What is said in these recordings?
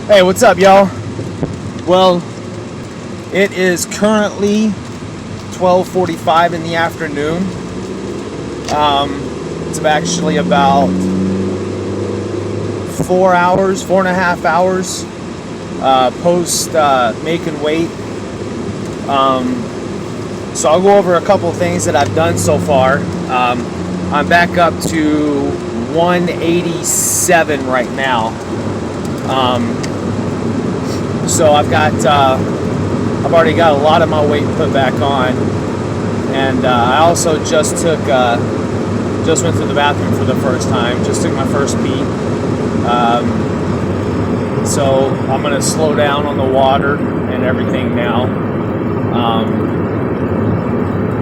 Hey, what's up, y'all? Well, it is currently 12:45 in the afternoon. It's actually about 4 hours, 4.5 hours post make and wait. So I'll go over a couple of things that I've done so far. I'm back up to 187 right now. So I've already got a lot of my weight put back on, and I also just went to the bathroom for the first time. Just took my first pee. So I'm gonna slow down on the water and everything now.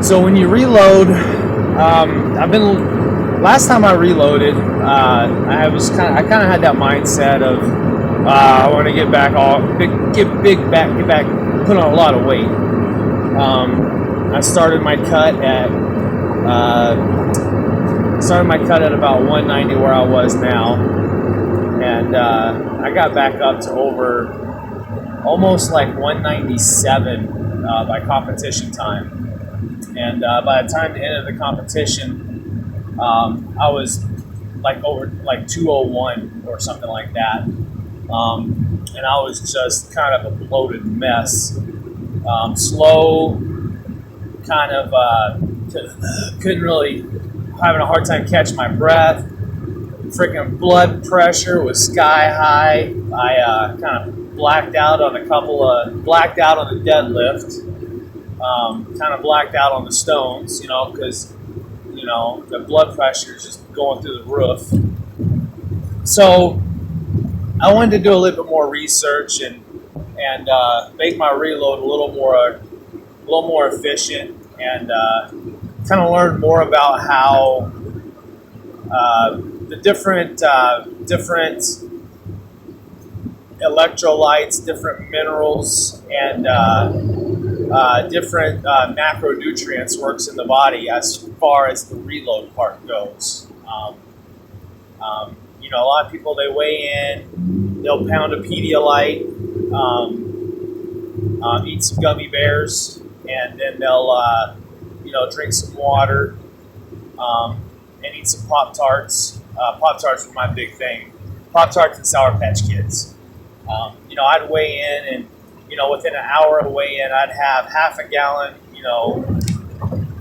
So when you reload, last time I reloaded, I kind of had that mindset of I want to get back, put on a lot of weight. I started my cut at about 190 where I was now, and I got back up to over almost like 197 by competition time. And by the time the end of the competition, I was like over like 201 or something like that. And I was just kind of a bloated mess. Slow, kind of couldn't really, having a hard time catching my breath. Freaking blood pressure was sky high. I kind of blacked out on the deadlift. Kind of blacked out on the stones, because the blood pressure is just going through the roof. So I wanted to do a little bit more research and make my reload a little more efficient, and kind of learn more about how the different electrolytes, different minerals, and different macronutrients works in the body as far as the reload part goes. A lot of people, they weigh in, they'll pound a Pedialyte, eat some gummy bears, and then they'll drink some water, and eat some Pop-Tarts. Pop-Tarts were my big thing. Pop-Tarts and Sour Patch Kids. I'd weigh in, and within an hour of weigh-in, I'd have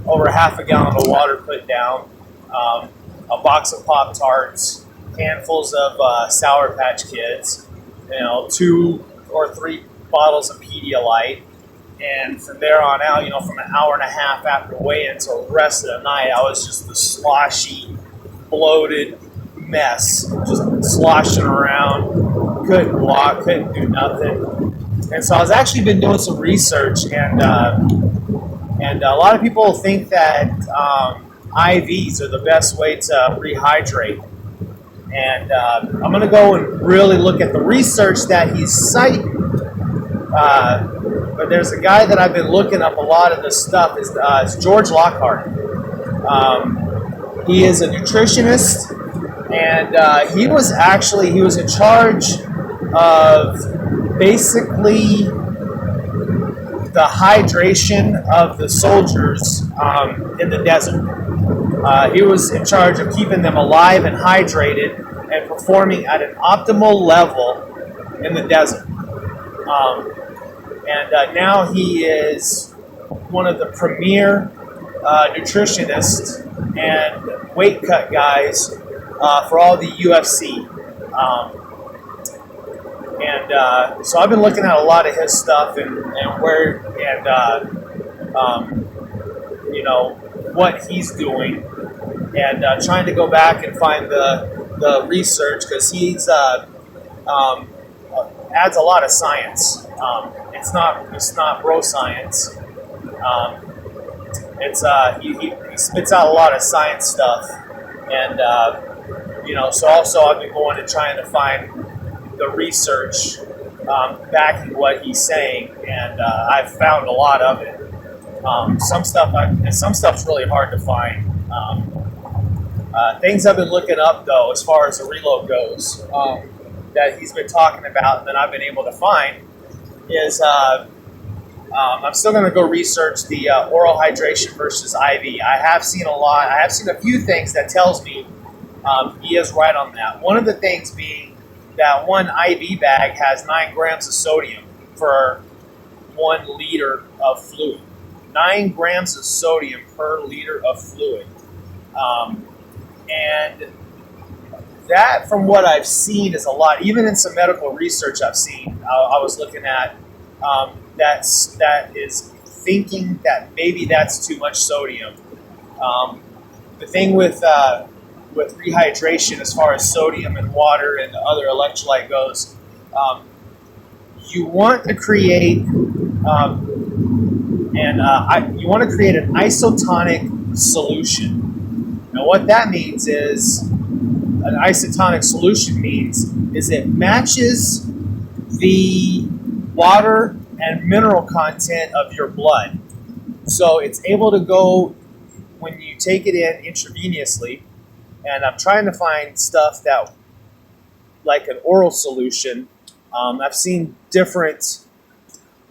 over half a gallon of water put down, a box of Pop-Tarts, handfuls of Sour Patch Kids, 2 or 3 bottles of Pedialyte, and from there on out, from an hour and a half after weigh-in until the rest of the night, I was just a sloshy, bloated mess, just sloshing around, couldn't walk, couldn't do nothing. And so I was actually been doing some research, and a lot of people think that IVs are the best way to rehydrate. And I'm going to go and really look at the research that he's citing. But there's a guy that I've been looking up a lot of this stuff. Is George Lockhart. He is a nutritionist, and he was in charge of basically the hydration of the soldiers in the desert. He was in charge of keeping them alive and hydrated and performing at an optimal level in the desert. Now he is one of the premier nutritionists and weight cut guys for all the UFC. So I've been looking at a lot of his stuff and what he's doing, and trying to go back and find the research, because he's adds a lot of science. It's not bro science. He spits out a lot of science stuff, and so also I've been going and trying to find the research backing what he's saying, and I've found a lot of it. Some stuff's really hard to find. Things I've been looking up though, as far as the reload goes. that he's been talking about and that I've been able to find is I'm still going to go research the oral hydration versus IV. I have seen a few things that tells me he is right on that. One of the things being that one IV bag has 9 grams of sodium for 1 liter of fluid. 9 grams of sodium per liter of fluid. And that, from what I've seen, is a lot. Even in some medical research I've seen, I was looking at, that is thinking that maybe that's too much sodium. The thing with rehydration, as far as sodium and water and other electrolyte goes, you want to create you want to create an isotonic solution. Now, what that means is an isotonic solution is it matches the water and mineral content of your blood. So it's able to go when you take it in intravenously. And I'm trying to find stuff that, like an oral solution. I've seen different.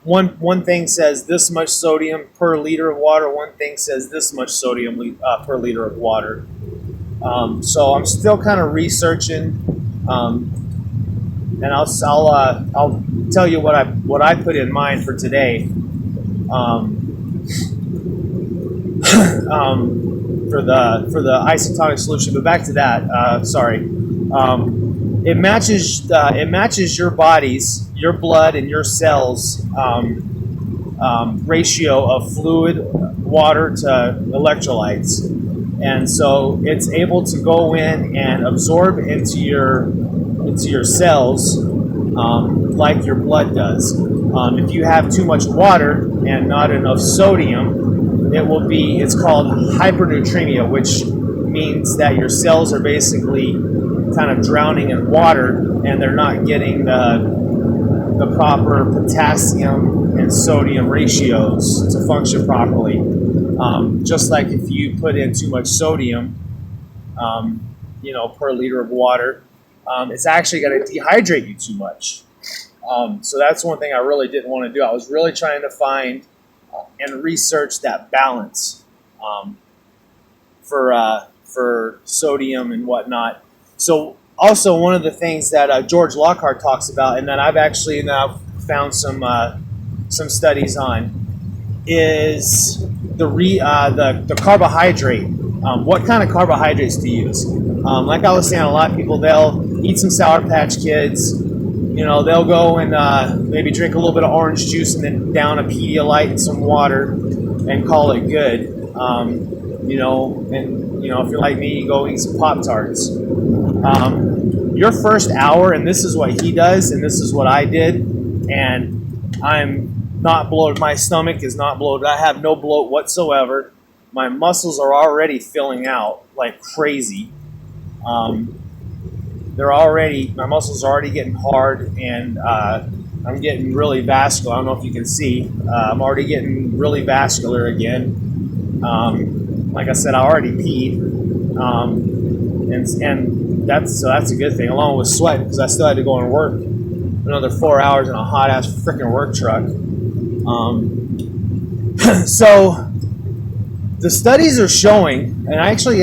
One thing says this much sodium per liter of water. One thing says this much sodium per liter of water. So I'm still kind of researching, and I'll tell you what I put in mind for today. For the isotonic solution, but back to that. It matches your body's, your blood and your cells ratio of fluid, water to electrolytes, and so it's able to go in and absorb into your cells like your blood does. If you have too much water and not enough sodium, it's called hypernatremia, which means that your cells are basically kind of drowning in water and they're not getting the proper potassium and sodium ratios to function properly. Just like if you put in too much sodium, per liter of water, it's actually going to dehydrate you too much. So that's one thing I really didn't want to do. I was really trying to find and research that balance for sodium and whatnot. So also one of the things that George Lockhart talks about, and that I've actually now found some studies on, is the carbohydrate. What kind of carbohydrates to use? Like I was saying, a lot of people, they'll eat some Sour Patch Kids. They'll go and maybe drink a little bit of orange juice and then down a Pedialyte and some water and call it good. If you're like me, you go eat some Pop-Tarts. Your first hour, and this is what he does, and this is what I did, and I'm not bloated. My stomach is not bloated. I have no bloat whatsoever. My muscles are already filling out like crazy. My muscles are already getting hard, and I'm getting really vascular. I don't know if you can see. I'm already getting really vascular again. Like I said, I already peed, and that's a good thing. Along with sweating, because I still had to go and work another 4 hours in a hot ass freaking work truck. So the studies are showing, and actually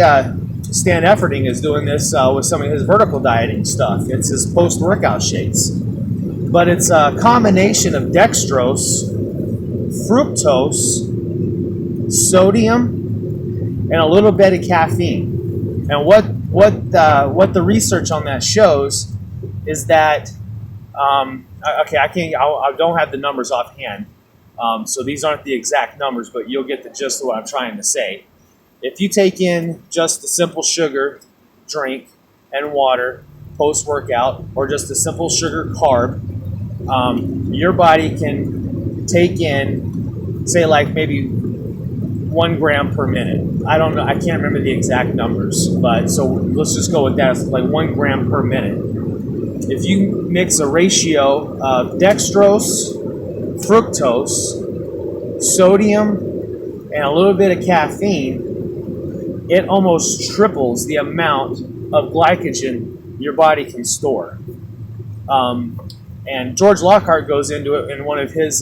Stan Efferding is doing this with some of his vertical dieting stuff. It's his post-workout shakes. But it's a combination of dextrose, fructose, sodium, and a little bit of caffeine. And what the research on that shows is that I don't have the numbers offhand. So these aren't the exact numbers, but you'll get the gist of what I'm trying to say. If you take in just a simple sugar drink and water post-workout, or just a simple sugar carb, your body can take in, say, like maybe 1 gram per minute. I don't know. I can't remember the exact numbers, but so let's just go with that. It's like 1 gram per minute. If you mix a ratio of dextrose, fructose, sodium, and a little bit of caffeine, it almost triples the amount of glycogen your body can store. And George Lockhart goes into it in one of his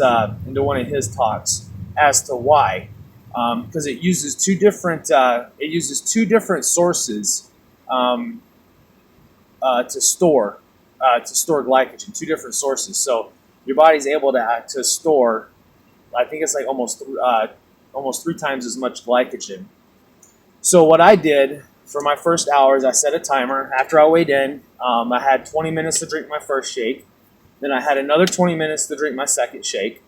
talks as to why, because it uses two different sources um, to store glycogen, two different sources. So your body's able to store, I think it's like almost 3 times as much glycogen. So what I did for my first hours, I set a timer. After I weighed in, I had 20 minutes to drink my first shake. Then I had another 20 minutes to drink my second shake.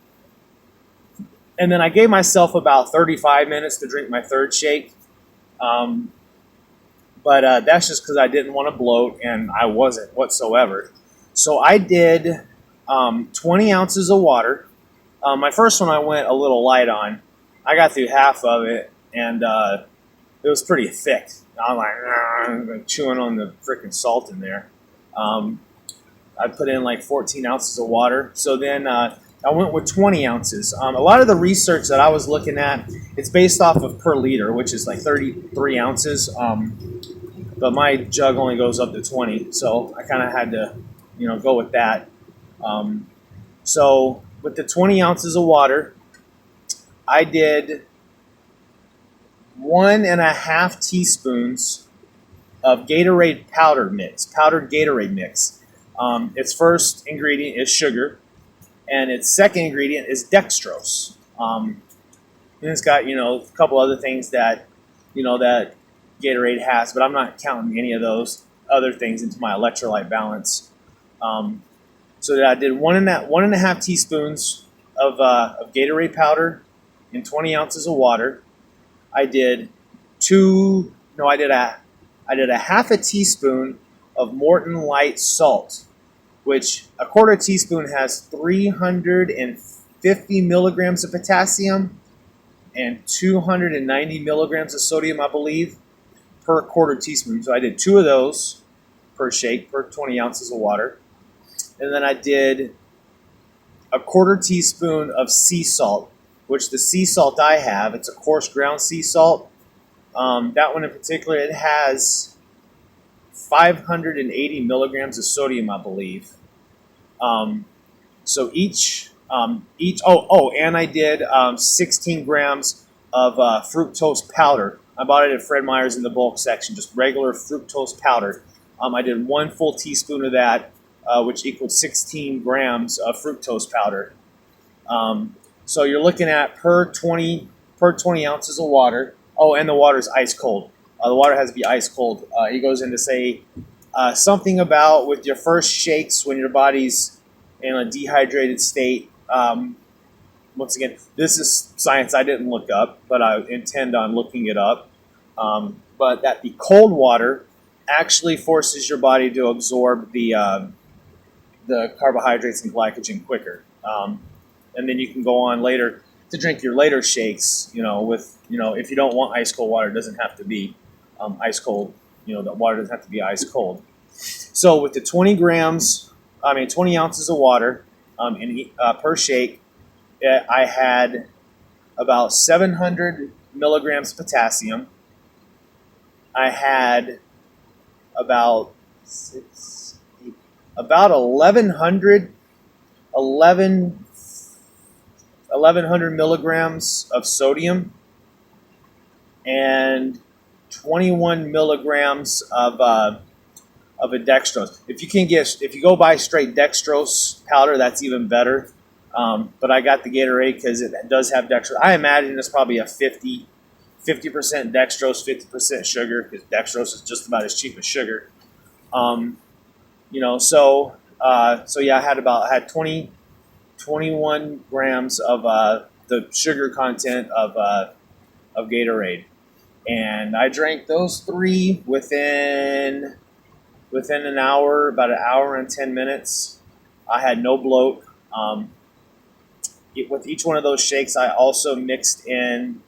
And then I gave myself about 35 minutes to drink my third shake. But that's just because I didn't want to bloat, and I wasn't whatsoever. So I did 20 ounces of water. My first one I went a little light on. I got through half of it, and it was pretty thick. I'm like chewing on the freaking salt in there. I put in like 14 ounces of water. So then I went with 20 ounces. A lot of the research that I was looking at, it's based off of per liter, which is like 33 ounces. But my jug only goes up to 20, so I kind of had to, go with that. So with the 20 ounces of water, I did 1.5 teaspoons of Gatorade powdered Gatorade mix. Its first ingredient is sugar, and its second ingredient is dextrose. And it's got a couple other things that that Gatorade has, but I'm not counting any of those other things into my electrolyte balance. So that I did 1.5 teaspoons of Gatorade powder in 20 ounces of water. I did a half a teaspoon of Morton Light salt, which a quarter teaspoon has 350 milligrams of potassium and 290 milligrams of sodium, I believe, per quarter teaspoon. So I did 2 of those per shake, per 20 ounces of water. And then I did a quarter teaspoon of sea salt, which the sea salt I have, it's a coarse ground sea salt. That one in particular, it has 580 milligrams of sodium, I believe. So and I did 16 grams of fructose powder. I bought it at Fred Meyer's in the bulk section, just regular fructose powder. I did 1 full teaspoon of that, which equals 16 grams of fructose powder. So you're looking at per 20 ounces of water. Oh, and the water is ice cold. The water has to be ice cold. He goes in to say something about with your first shakes when your body's in a dehydrated state. Once again, this is science I didn't look up, but I intend on looking it up. But that the cold water actually forces your body to absorb the carbohydrates and glycogen quicker. And then you can go on later to drink your later shakes, with, if you don't want ice cold water, it doesn't have to be ice cold. The water doesn't have to be ice cold. So with the 20 ounces of water per shake, I had about 700 milligrams of potassium. I had about 1,100 milligrams of sodium and 21 milligrams of a dextrose. If you go buy straight dextrose powder, that's even better. But I got the Gatorade because it does have dextrose. I imagine it's probably a 50% dextrose, 50% sugar, because dextrose is just about as cheap as sugar. So yeah, I had 21 grams of the sugar content of Gatorade, and I drank those 3 within an hour, about an hour and 10 minutes. I had no bloat. With each one of those shakes, I also mixed in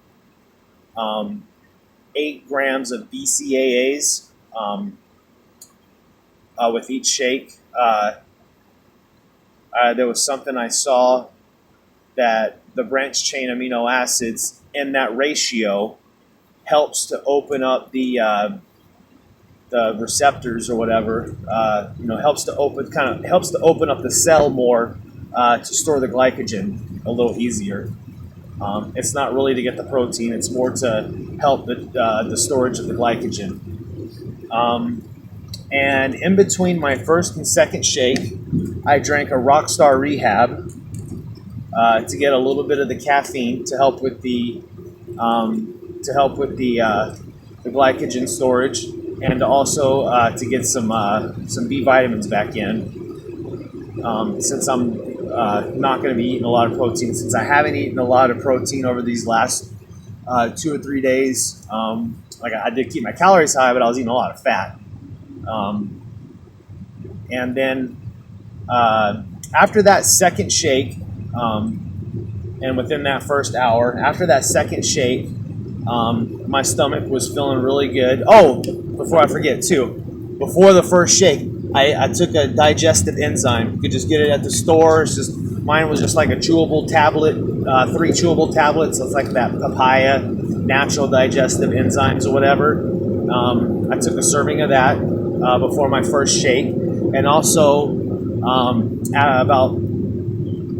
8 grams of BCAAs with each shake. There was something I saw that the branched chain amino acids in that ratio helps to open up the the receptors or whatever, helps to open up the cell more to store the glycogen a little easier. It's not really to get the protein; it's more to help the storage of the glycogen. And in between my first and second shake, I drank a Rockstar Rehab to get a little bit of the caffeine to help with the the glycogen storage, and also to get some B vitamins back in. Since I'm not going to be eating a lot of protein, since I haven't eaten a lot of protein over these last 2 or 3 days. Like I did keep my calories high, but I was eating a lot of fat. And then after that second shake, and within that first hour, after that second shake, my stomach was feeling really good. Oh, before I forget too, before the first shake, I took a digestive enzyme. You could just get it at the store. Mine was just like a chewable tablet, 3 chewable tablets. It's like that papaya natural digestive enzymes or whatever. I took a serving of that before my first shake, and also about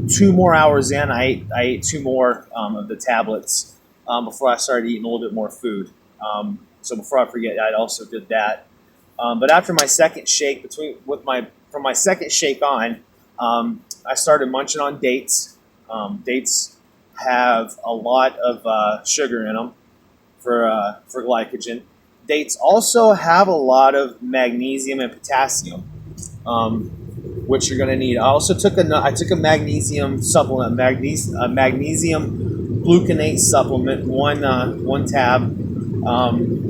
2 more hours in, I ate 2 more of the tablets before I started eating a little bit more food. So before I forget, I also did that. But after my second shake, from my second shake on, I started munching on dates. Dates have a lot of sugar in them for glycogen. Dates also have a lot of magnesium and potassium, which you're going to need. I also took a magnesium supplement, magnesium gluconate supplement, one tab.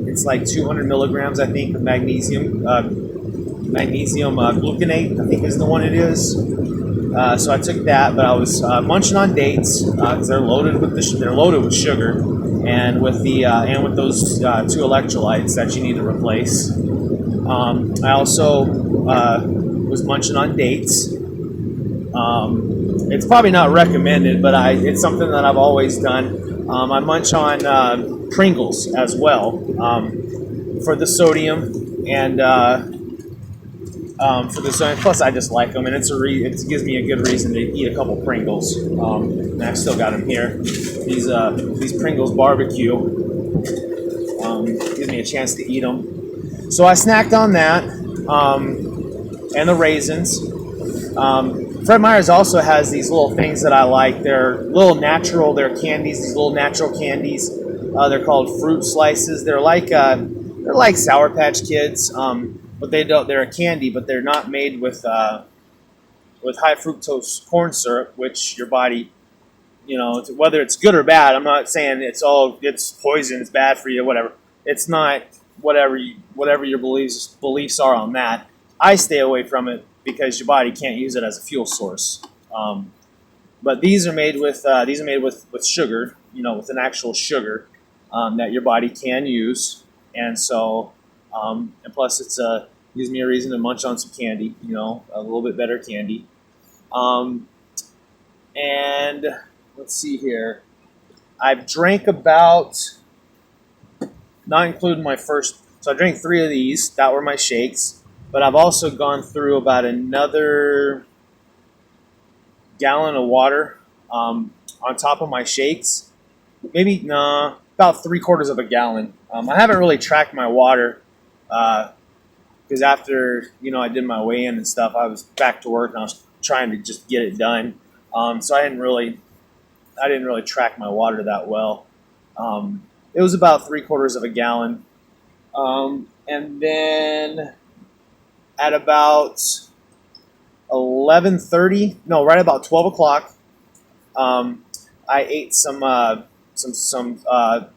It's like 200 milligrams, I think, of magnesium gluconate, I think is the one it is. So I took that, but I was munching on dates because they're loaded with sugar, and with those 2 electrolytes that you need to replace. I also was munching on dates. It's probably not recommended, but it's something that I've always done. I munch on Pringles as well for the sodium and for the sodium. Plus, I just like them, and it gives me a good reason to eat a couple Pringles. And I've still got them here. These Pringles barbecue gives me a chance to eat them. So I snacked on that and the raisins. Fred Meyer's also has these little things that I like. They're they're candies, these little natural candies. They're called fruit slices. They're like Sour Patch Kids, but they're a candy, but they're not made with high fructose corn syrup, which your body, whether it's good or bad. I'm not saying it's poison, it's bad for you, whatever. It's not whatever your beliefs are on that. I stay away from it because your body can't use it as a fuel source. But these are made with sugar, with an actual sugar that your body can use, and so and plus it gives me a reason to munch on some candy, a little bit better candy. And let's see here, I've drank about, not including my first, so I drank 3 of these. That were my shakes. But I've also gone through about another gallon of water on top of my shakes. About 3/4 of a gallon. I haven't really tracked my water because after I did my weigh-in and stuff, I was back to work and I was trying to just get it done. So I didn't really track my water that well. It was about 3/4 of a gallon, and then at about 11:30, no, right about 12 o'clock, I ate some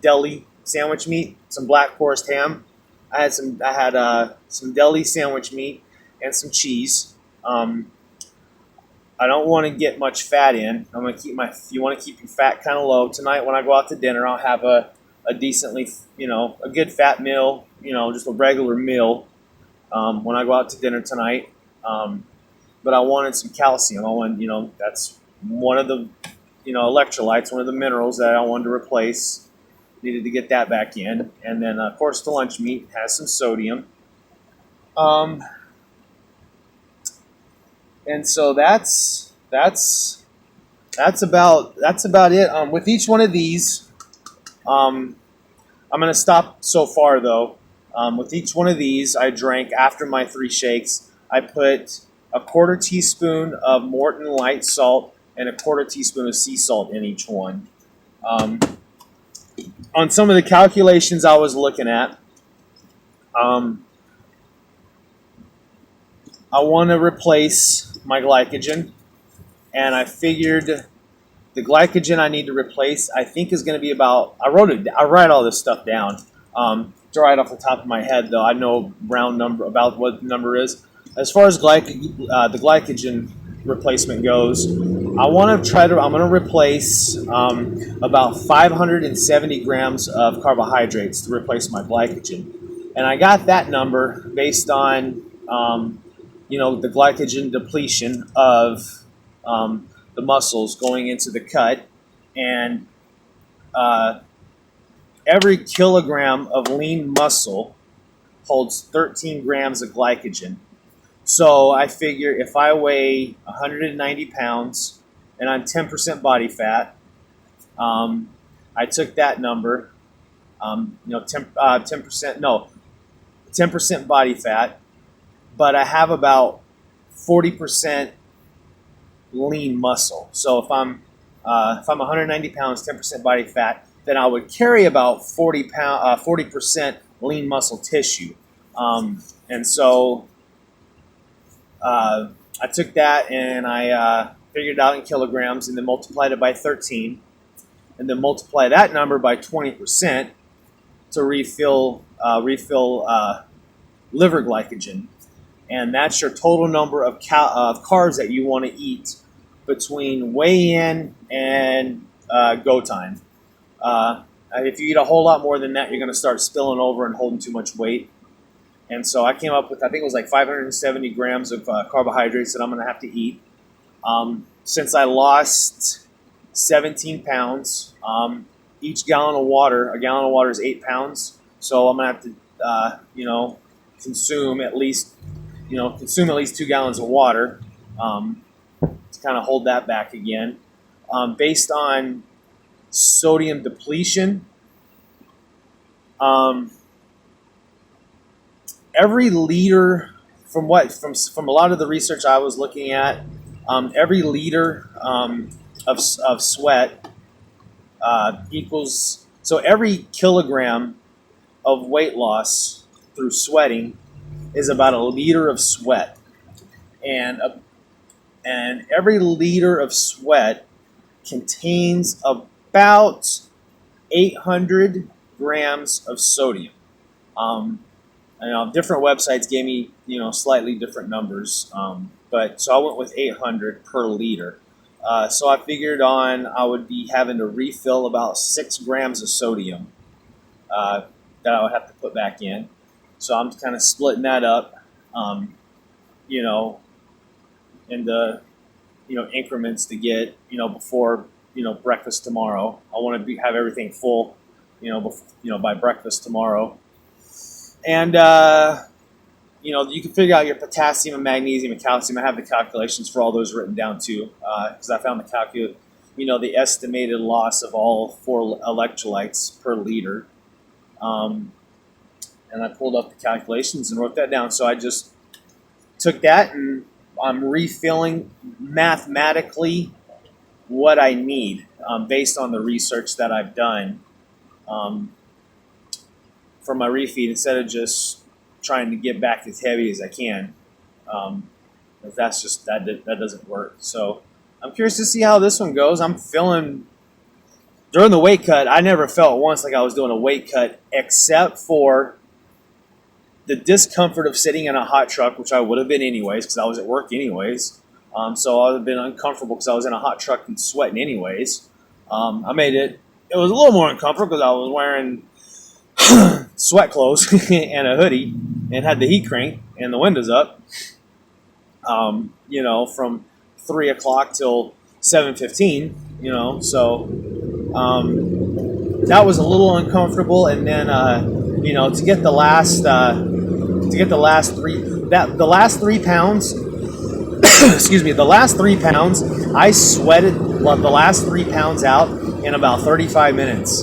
deli sandwich meat, some Black Forest ham. I had some deli sandwich meat and some cheese. I don't want to get much fat in. I'm gonna you want to keep your fat kind of low. Tonight when I go out to dinner, I'll have a decently, a good fat meal, just a regular meal. When I go out to dinner tonight, but I wanted some calcium. That's one of the, electrolytes, one of the minerals that I wanted to replace. Needed to get that back in. And then, of course, the lunch meat has some sodium. Um, and so that's about it. With each one of these, I'm gonna stop so far though. With each one of these, I drank after my 3 shakes. I put a quarter teaspoon of Morton light salt and a quarter teaspoon of sea salt in each one. On some of the calculations I was looking at, I want to replace my glycogen, and I figured the glycogen I need to replace, I think, is going to be about. I write all this stuff down. Right off the top of my head, though, I know round number about what the number is. As far as the glycogen replacement goes, I'm going to replace about 570 grams of carbohydrates to replace my glycogen, and I got that number based on the glycogen depletion of the muscles going into the cut, and every kilogram of lean muscle holds 13 grams of glycogen. So I figure if I weigh 190 pounds and I'm 10% body fat, I took that number, 10% body fat, but I have about 40% lean muscle. So if I'm 190 pounds, 10% body fat, then I would carry about 40% lean muscle tissue. And so I took that and I figured it out in kilograms and then multiplied it by 13 and then multiply that number by 20% to refill liver glycogen. And that's your total number of carbs that you want to eat between weigh-in and go time. If you eat a whole lot more than that, you're going to start spilling over and holding too much weight. And so I came up with, I think it was like 570 grams of carbohydrates that I'm going to have to eat. Since I lost 17 pounds, each a gallon of water is 8 pounds. So I'm going to have to, consume at least 2 gallons of water to kind of hold that back again. Based on sodium depletion, every liter, from a lot of the research I was looking at, every liter of sweat equals, so every kilogram of weight loss through sweating is about a liter of sweat, and every liter of sweat contains about 800 grams of sodium. Different websites gave me slightly different numbers, but so I went with 800 per liter. So I figured I would be having to refill about 6 grams of sodium that I would have to put back in. So I'm kind of splitting that up, into increments to get before breakfast tomorrow. I want to have everything full, by breakfast tomorrow. And you can figure out your potassium and magnesium and calcium. I have the calculations for all those written down too, because I found the estimated loss of all 4 electrolytes per liter. And I pulled up the calculations and wrote that down. So I just took that and I'm refilling mathematically what I need based on the research that I've done for my refeed, instead of just trying to get back as heavy as I can. That's just that doesn't work. So I'm curious to see how this one goes. I'm feeling during the weight cut. I never felt once like I was doing a weight cut, except for the discomfort of sitting in a hot truck, which I would have been anyways because I was at work anyways. So I would have been uncomfortable because I was in a hot truck and sweating anyways. I made it. It was a little more uncomfortable because I was wearing sweat clothes and a hoodie and had the heat crank and the windows up. From 3 o'clock till 7:15. So that was a little uncomfortable. And then to get the last to get the last 3 pounds. Excuse me, the last 3 pounds, I sweated the last 3 pounds out in about 35 minutes.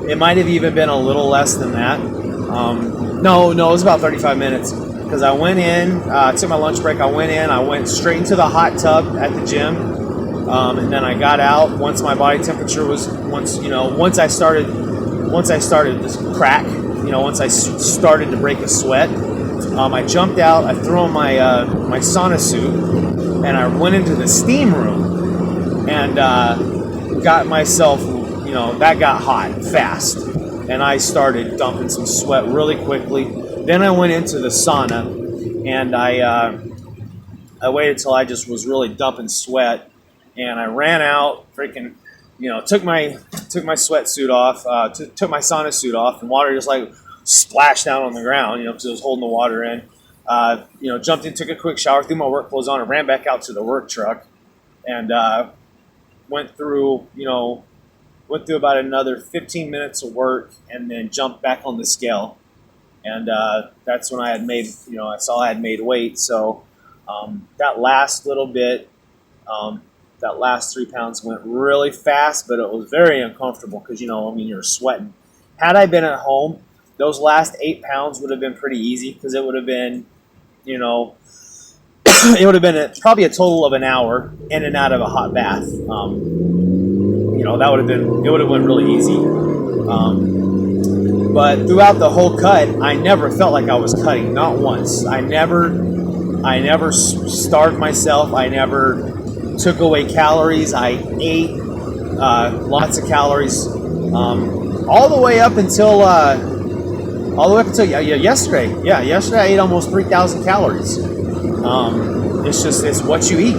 It might have even been a little less than that. No, it was about 35 minutes. Because I went in, took my lunch break, I went straight into the hot tub at the gym. And then I got out once my body temperature was, once I started this crack, once I started to break a sweat. I jumped out, I threw on my sauna suit, and I went into the steam room and got myself, that got hot fast. And I started dumping some sweat really quickly. Then I went into the sauna and I waited till I just was really dumping sweat. And I ran out, freaking, took my sweatsuit off, took my sauna suit off, and water just like splashed down on the ground, because it was holding the water in. Jumped in, took a quick shower, threw my work clothes on, and ran back out to the work truck, and went through about another 15 minutes of work, and then jumped back on the scale. And that's when I had made, I saw I had made weight. So that last little bit, that last 3 pounds went really fast, but it was very uncomfortable because, you're sweating. Had I been at home, those last 8 pounds would have been pretty easy because it would have been, it would have been probably a total of an hour in and out of a hot bath. It would have went really easy. But throughout the whole cut, I never felt like I was cutting, not once. I never starved myself. I never took away calories. I ate lots of calories all the way up until yesterday. Yeah, yesterday I ate almost 3,000 calories. It's what you eat,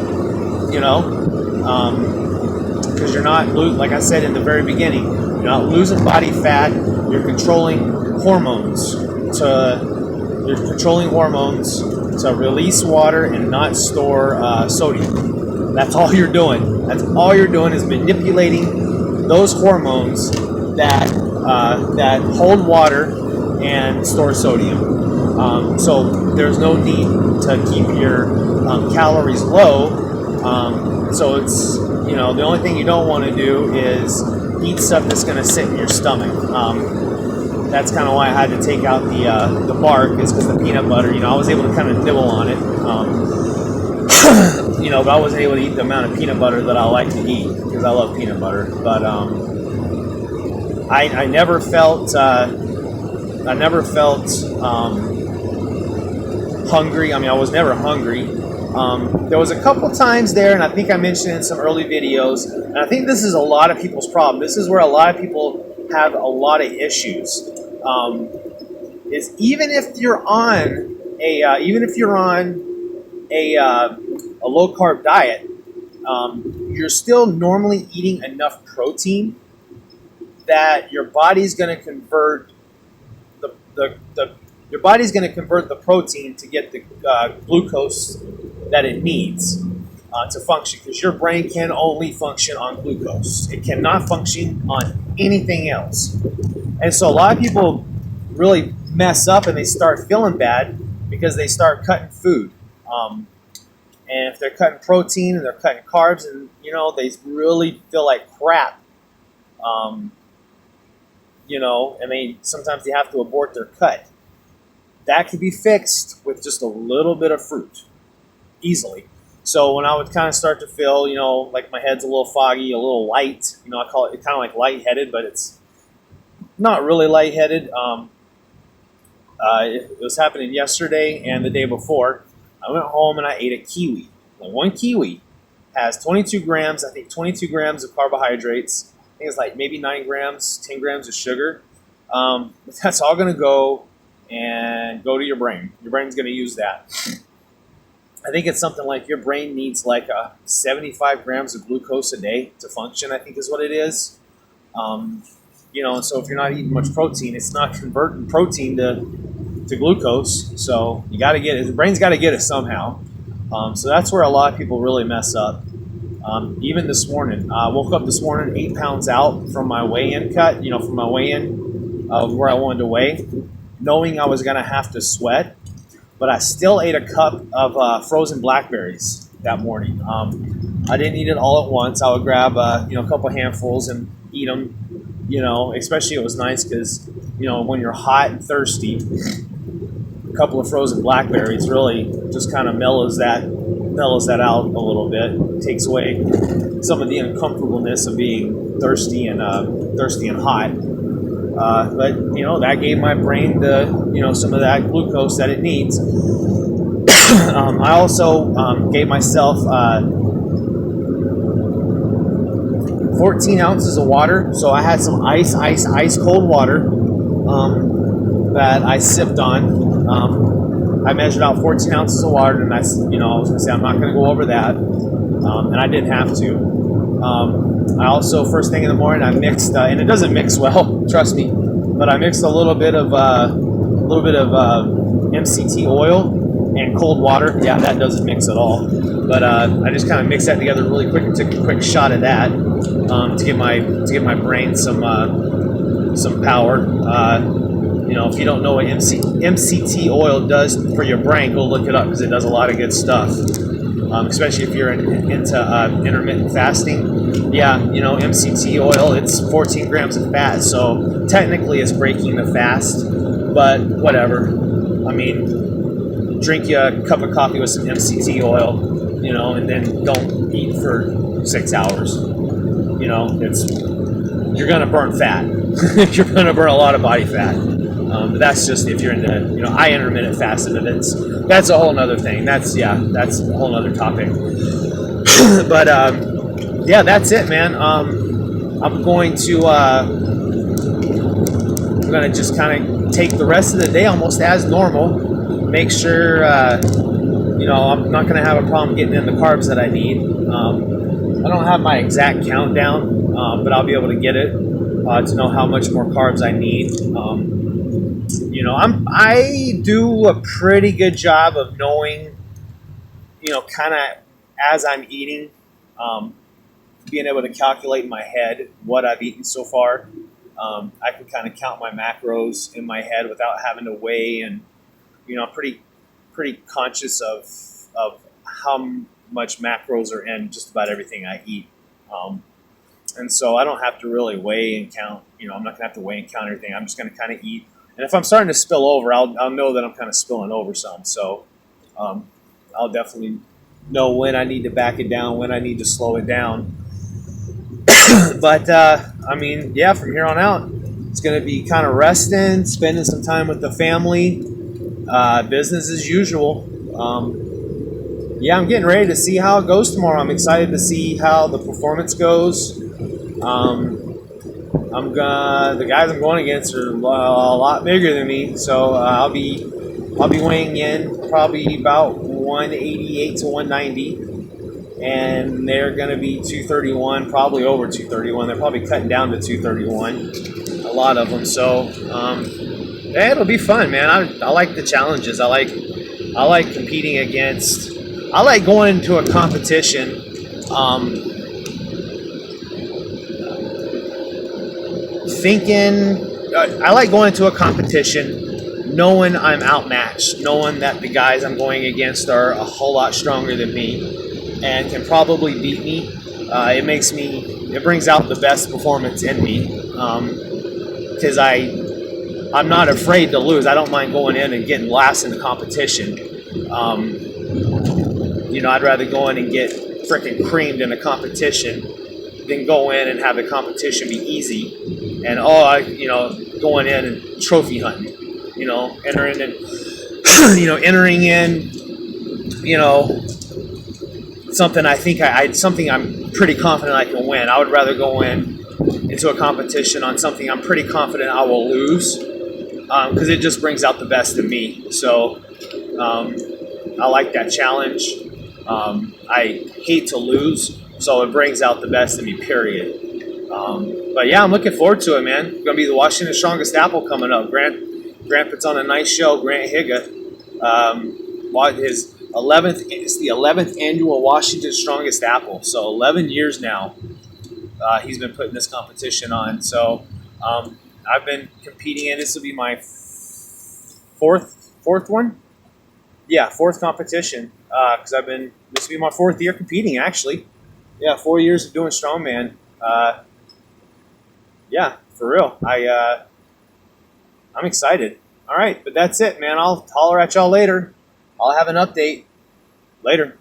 because you're not like I said in the very beginning, you're not losing body fat. You're controlling hormones to release water and not store sodium. That's all you're doing. That's all you're doing is manipulating those hormones that hold water and store sodium. So there's no need to keep your calories low. So it's the only thing you don't want to do is eat stuff that's going to sit in your stomach. That's kind of why I had to take out the bark, is because the peanut butter, I was able to kind of nibble on it. But I wasn't able to eat the amount of peanut butter that I like to eat because I love peanut butter. But I never felt hungry. I was never hungry. There was a couple times there, and I think I mentioned in some early videos, and I think this is a lot of people's problem. This is where a lot of people have a lot of issues. Is even if you're on a low carb diet, you're still normally eating enough protein that your body's going to convert your body's going to convert the protein to get the glucose that it needs to function, because your brain can only function on glucose. It cannot function on anything else. And so a lot of people really mess up and they start feeling bad because they start cutting food. And if they're cutting protein and they're cutting carbs, and they really feel like crap. Sometimes they have to abort their cut. That could be fixed with just a little bit of fruit, easily. So when I would kind of start to feel, like my head's a little foggy, a little light, I call it kind of like lightheaded, but it's not really lightheaded. It was happening yesterday and the day before. I went home and I ate a kiwi. Now, one kiwi has 22 grams of carbohydrates. I think it's like maybe 9 grams, 10 grams of sugar. But that's all going to go to your brain. Your brain's going to use that. I think it's something like your brain needs like 75 grams of glucose a day to function, I think is what it is. And so if you're not eating much protein, it's not converting protein to glucose. So the brain's got to get it somehow. So that's where a lot of people really mess up. Even this morning, I woke up this morning 8 pounds out from my weigh-in cut, from my weigh-in of where I wanted to weigh. knowing I was going to have to sweat, but I still ate a cup of frozen blackberries that morning. I didn't eat it all at once. I would grab a couple handfuls and eat them. Especially it was nice because when you're hot and thirsty, a couple of frozen blackberries really just kind of mellows that out a little bit. Takes away some of the uncomfortableness of being thirsty and hot. But that gave my brain some of that glucose that it needs. I also gave myself 14 ounces of water. So I had some ice cold water that I sipped on. I measured out 14 ounces of water, and I was going to say I'm not going to go over that, and I didn't have to. I also, first thing in the morning, I mixed, and it doesn't mix well, trust me, but I mixed a little bit of MCT oil and cold water. Yeah, that doesn't mix at all. But I just kind of mixed that together really quick and took a quick shot of that to give my brain some power. If you don't know what MCT oil does for your brain, go look it up because it does a lot of good stuff. Especially if you're into intermittent fasting. Yeah, MCT oil, it's 14 grams of fat, so technically it's breaking the fast, but whatever. I mean, drink you a cup of coffee with some MCT oil, and then don't eat for 6 hours. You're gonna burn fat. You're gonna burn a lot of body fat. But that's just if you're into, I intermittent fasted, but that's a whole nother thing. That's a whole nother topic. But yeah, that's it, man. I'm going to just kind of take the rest of the day almost as normal. Make sure I'm not going to have a problem getting in the carbs that I need. I don't have my exact countdown, but I'll be able to get it to know how much more carbs I need. I do a pretty good job of knowing, kind of as I'm eating, being able to calculate in my head what I've eaten so far. I can kind of count my macros in my head without having to weigh, and I'm pretty conscious of how much macros are in just about everything I eat. And so I don't have to really weigh and count. I'm not going to have to weigh and count everything. I'm just going to kind of eat. And if I'm starting to spill over, I'll know that I'm kind of spilling over some. So I'll definitely know when I need to back it down, when I need to slow it down. But, from here on out, it's going to be kind of resting, spending some time with the family, business as usual. I'm getting ready to see how it goes tomorrow. I'm excited to see how the performance goes. The guys I'm going against are a lot bigger than me, so I'll be weighing in probably about 188 to 190, and they're going to be 231, probably over 231. They're probably cutting down to 231, a lot of them. So it'll be fun, man. I like the challenges. I like competing against. I like going into a competition. I like going into a competition knowing I'm outmatched, knowing that the guys I'm going against are a whole lot stronger than me and can probably beat me. It brings out the best performance in me because I'm not afraid to lose. I don't mind going in and getting last in the competition. I'd rather go in and get freaking creamed in a competition than go in and have the competition be easy and going in and trophy hunting, entering in something I'm pretty confident I can win. I would rather go into a competition on something I'm pretty confident I will lose because it just brings out the best in me. So I like that challenge. I hate to lose, so it brings out the best in me, period. But yeah, I'm looking forward to it, man. It's going to be the Washington Strongest Apple coming up. Grant puts on a nice show, Grant Higa. It's the 11th annual Washington Strongest Apple. So 11 years now he's been putting this competition on. So I've been competing in. This will be my fourth one. Yeah, fourth competition. Because this will be my fourth year competing, actually. Yeah, 4 years of doing strongman. Yeah, for real. I'm excited. All right, but that's it, man. I'll holler at y'all later. I'll have an update later.